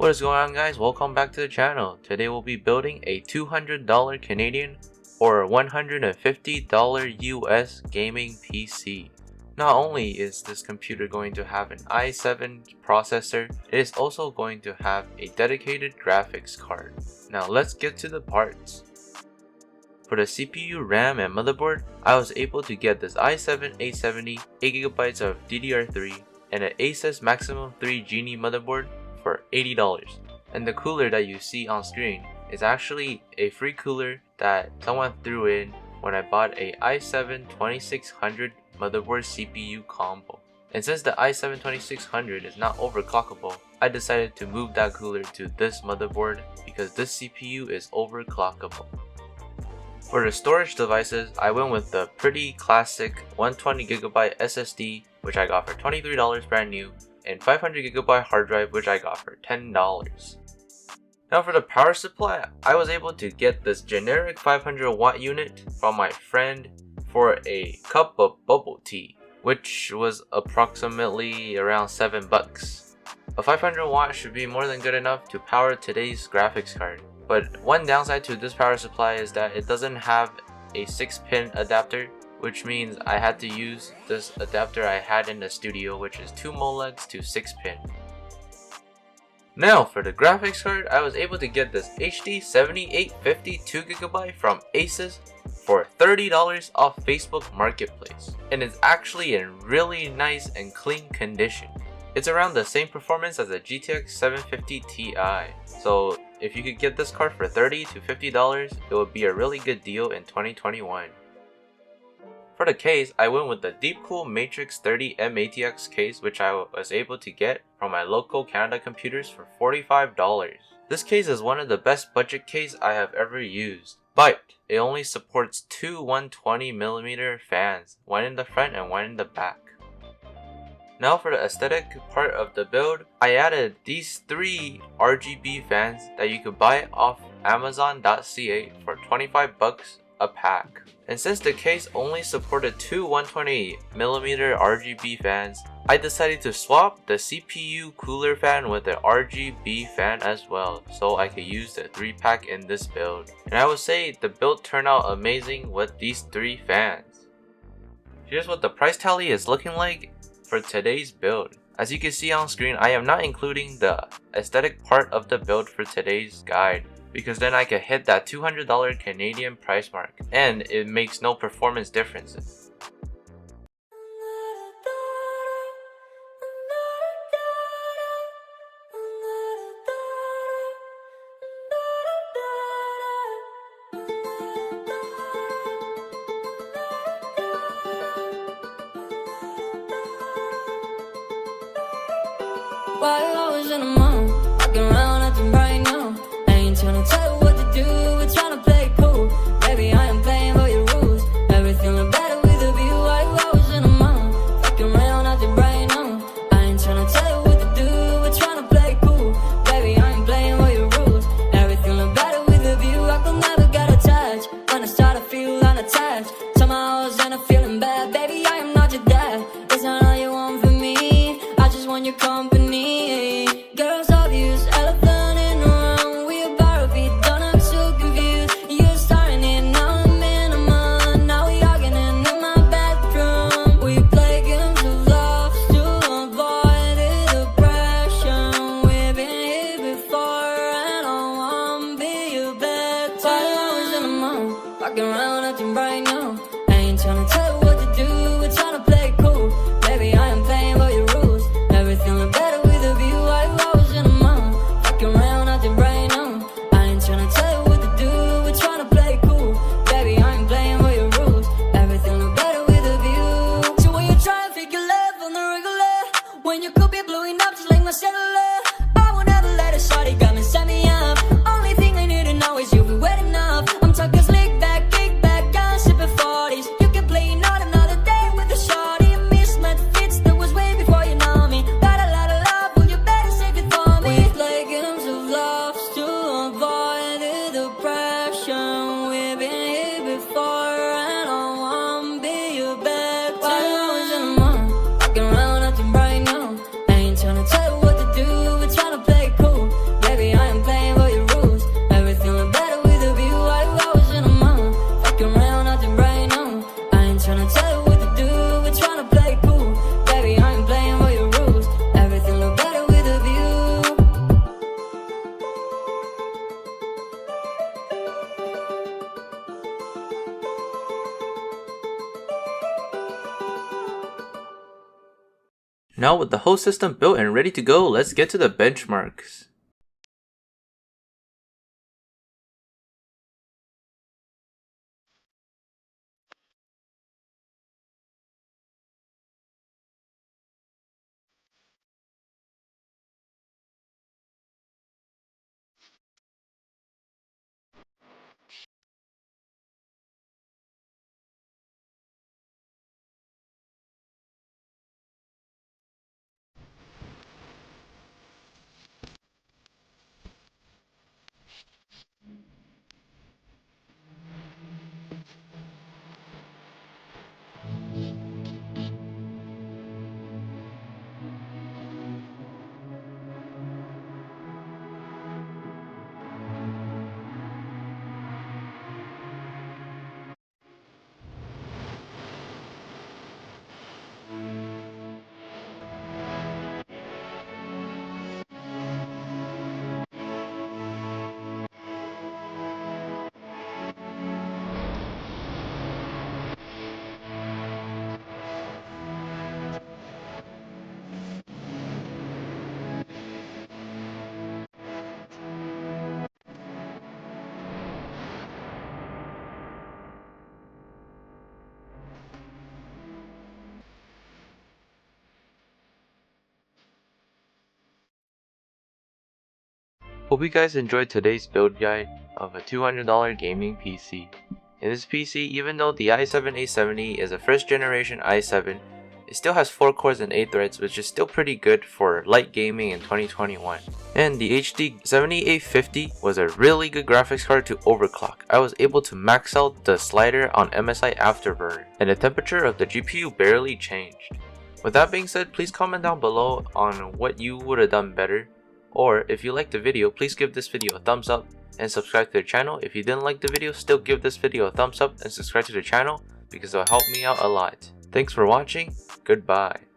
What is going on, guys? Welcome back to the channel. Today we'll be building a $200 Canadian or $150 US gaming PC. Not only is this computer going to have an i7 processor, it is also going to have a dedicated graphics card. Now let's get to the parts. For the CPU, RAM, and motherboard, I was able to get this i7 870, 8GB of DDR3, and an Asus Maximum 3 Genie motherboard for $80. And the cooler that you see on screen is actually a free cooler that someone threw in when I bought a i7 2600 motherboard CPU combo. And since the i7 2600 is not overclockable, I decided to move that cooler to this motherboard because this CPU is overclockable. For the storage devices, I went with the pretty classic 120GB SSD, which I got for $23 brand new, and 500GB hard drive, which I got for $10. Now for the power supply, I was able to get this generic 500 watt unit from my friend for a cup of bubble tea, which was approximately around $7. A 500 watt should be more than good enough to power today's graphics card. But one downside to this power supply is that it doesn't have a 6-pin adapter, which means I had to use this adapter I had in the studio, which is 2 Molex to 6-pin. Now for the graphics card, I was able to get this HD 7850 2GB from Asus for $30 off Facebook Marketplace, and it's actually in really nice and clean condition. It's around the same performance as a GTX 750 Ti, so if you could get this card for $30 to $50, it would be a really good deal in 2021. For the case, I went with the Deepcool Matrix 30 M-ATX case, which I was able to get from my local Canada computers for $45. This case is one of the best budget cases I have ever used, but it only supports two 120mm fans, one in the front and one in the back. Now for the aesthetic part of the build, I added these 3 RGB fans that you could buy off Amazon.ca for $25 a pack. And since the case only supported two 120mm RGB fans, I decided to swap the CPU cooler fan with the RGB fan as well, so I could use the 3-pack in this build. And I would say the build turned out amazing with these 3 fans. Here's what the price tally is looking like for today's build. As you can see on screen, I am not including the aesthetic part of the build for today's guide, because then I could hit that $200 Canadian price mark, and it makes no performance differences. While I was in the mall, walking around acting right now. I ain't tryna tell you what to do, we're tryna play cool. Baby, I am playing by your rules. Everything look better with a view. While I was in the mall, walking around acting right now. I ain't tryna tell you what to do, we're tryna play cool. Baby, I am playing by your rules. Everything look better with a view. I could never get attached when I start to feel unattached. Somehow I was in a feeling bad. Baby, I am not your dad. It's not all you want from me, I just want your company. Girls obvious, elephant in the room. We about to be done, I'm so confused. You're starting it, now I'm in a month. Now we arguing in my bedroom. We play games of love to avoid the depression. We've been here before and I wanna be your bed. While I was in the mall, walking around acting right now. I ain't tryna tell you what to do, we're tryna play cool. Baby, I am playing by your rules. Everything look better with a view. While I was in the mall, walking around acting right now. I ain't tryna tell you what to do, we're tryna play cool. Baby, I ain't playing by your rules. Everything look better with a view. So when you try and figure love on the regular, when you could be blowing up just like my cellular, I would never let it start, it got me set me up. Only thing I need to know is you'll be wet enough. I'm talking slick back, kick back, I'm sipping Now with the whole system built and ready to go, let's get to the benchmarks. Hope you guys enjoyed today's build guide of a $200 gaming PC. In this PC, even though the i7-A70 is a first generation i7, it still has 4 cores and 8 threads, which is still pretty good for light gaming in 2021. And the HD 7850 was a really good graphics card to overclock. I was able to max out the slider on MSI Afterburner, and the temperature of the GPU barely changed. With that being said, please comment down below on what you would have done better. Or if you liked the video, please give this video a thumbs up and subscribe to the channel. If you didn't like the video, still give this video a thumbs up and subscribe to the channel because it'll help me out a lot. Thanks for watching. Goodbye.